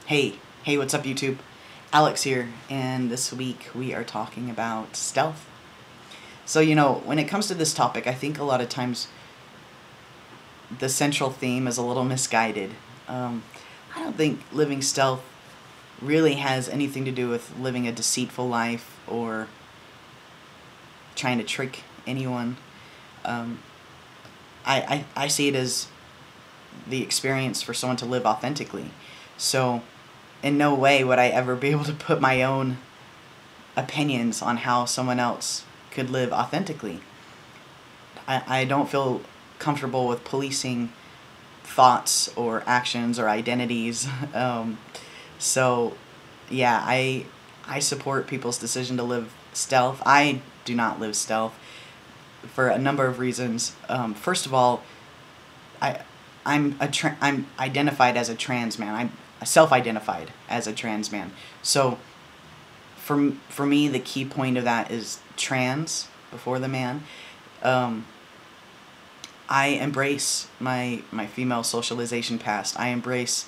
Hey, what's up YouTube? Alex here, and this week we are talking about stealth. So, when it comes to this topic, I think a lot of times the central theme is a little misguided. I don't think living stealth really has anything to do with living a deceitful life or trying to trick anyone. I see it as the experience for someone to live authentically. So, in no way would I ever be able to put my own opinions on how someone else could live authentically. I don't feel comfortable with policing thoughts or actions or identities. So, yeah, I support people's decision to live stealth. I do not live stealth for a number of reasons. First of all, I'm identified as a trans man. I'm self-identified as a trans man. So for me, the key point of that is trans before the man. I embrace my female socialization past. I embrace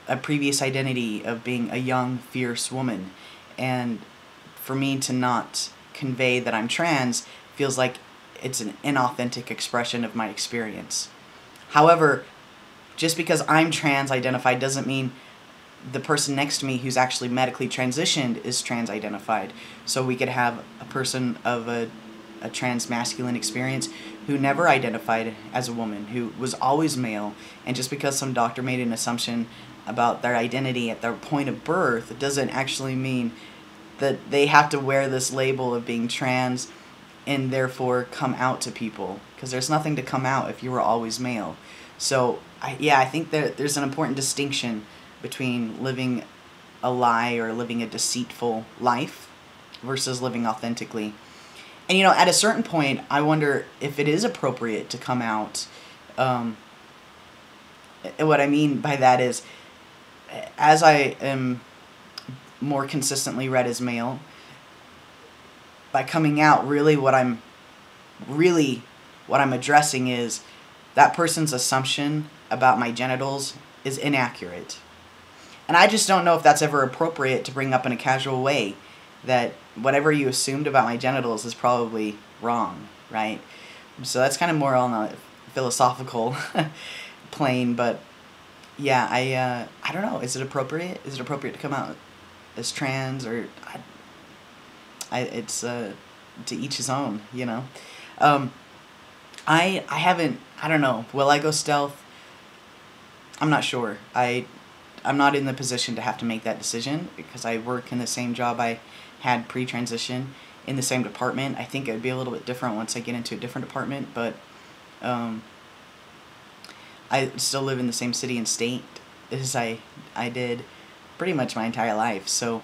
a previous identity of being a young, fierce woman. And for me to not convey that I'm trans feels like it's an inauthentic expression of my experience. However, just because I'm trans identified doesn't mean the person next to me who's actually medically transitioned is trans identified. So we could have a person of a trans masculine experience who never identified as a woman, who was always male, and just because some doctor made an assumption about their identity at their point of birth, it doesn't actually mean that they have to wear this label of being trans and therefore come out to people, because there's nothing to come out if you were always male. So I think that there's an important distinction between living a lie or living a deceitful life versus living authentically. And at a certain point, I wonder if it is appropriate to come out. What I mean by that is, as I am more consistently read as male, by coming out, really what I'm addressing is that person's assumption about my genitals is inaccurate. And I just don't know if that's ever appropriate to bring up in a casual way, that whatever you assumed about my genitals is probably wrong, right? So that's kind of more on a philosophical plane, but yeah, I don't know. Is it appropriate? Is it appropriate to come out as trans, or it's to each his own, I haven't, I don't know, will I go stealth? I'm not sure. I'm not in the position to have to make that decision because I work in the same job I had pre-transition in the same department. I think it would be a little bit different once I get into a different department, but I still live in the same city and state as I did pretty much my entire life, so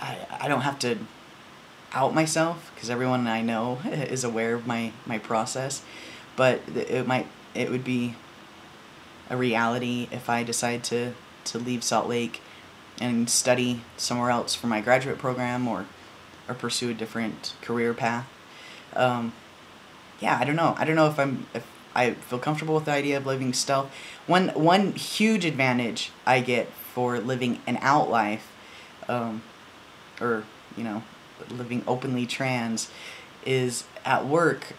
I don't have to out myself because everyone I know is aware of my process, but it would be a reality if I decide to leave Salt Lake and study somewhere else for my graduate program or pursue a different career path. Yeah, I don't know. I don't know if I feel comfortable with the idea of living stealth. One huge advantage I get for living an out life, or living openly trans, is at work.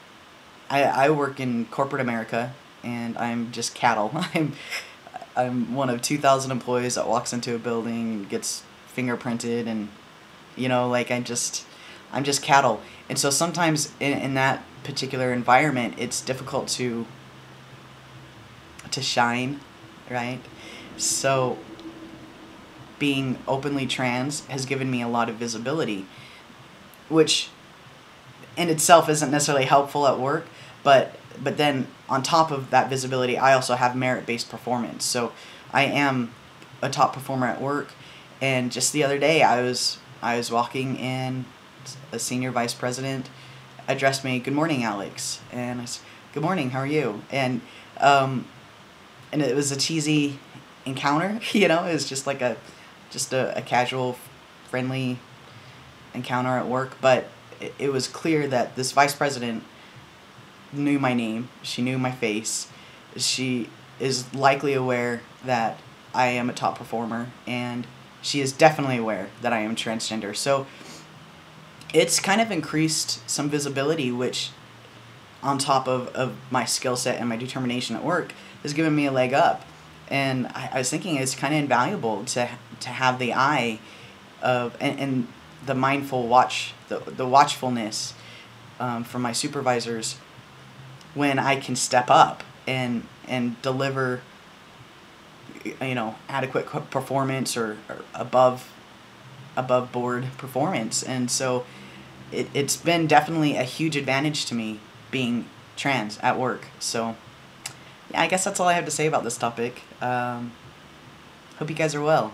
I work in corporate America, and I'm just cattle. I'm one of 2,000 employees that walks into a building and gets fingerprinted, and I'm just cattle. And so sometimes in that particular environment, it's difficult to shine, right? So being openly trans has given me a lot of visibility, which in itself isn't necessarily helpful at work, but then on top of that visibility, I also have merit-based performance. So I am a top performer at work, and just the other day I was walking in, a senior vice president addressed me, "Good morning, Alex," and I said, "Good morning, how are you?" And it was a cheesy encounter, it was just like a casual, friendly encounter at work, but it was clear that this vice president knew my name, she knew my face, she is likely aware that I am a top performer, and she is definitely aware that I am transgender. So it's kind of increased some visibility, which, on top of my skill set and my determination at work, has given me a leg up. And I was thinking it's kind of invaluable to have the eye of, and the mindful watch, the watchfulness from my supervisors, when I can step up and deliver, adequate performance, or above board performance. And so it's been definitely a huge advantage to me being trans at work. So yeah, I guess that's all I have to say about this topic. Hope you guys are well.